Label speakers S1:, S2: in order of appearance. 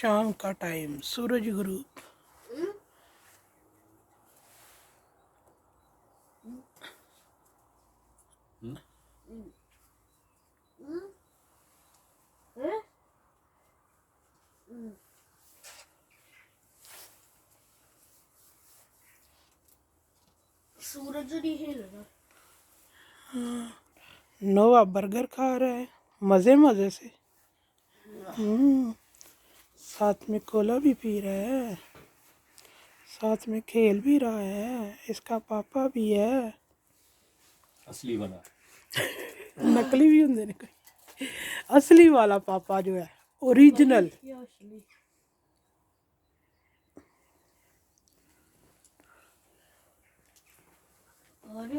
S1: शाम का टाइम, सूरज गुरु।
S2: सूरज नहीं हिल रहा।
S1: नोवा बर्गर खा रहा है मज़े मज़े से। साथ में कोला भी पी रहा है, साथ में खेल भी रहा है। इसका पापा भी है,
S3: असली वाला।
S1: नकली भी होंगे ने कोई। असली वाला पापा जो है, ओरिजिनल।
S2: ये असली। अरे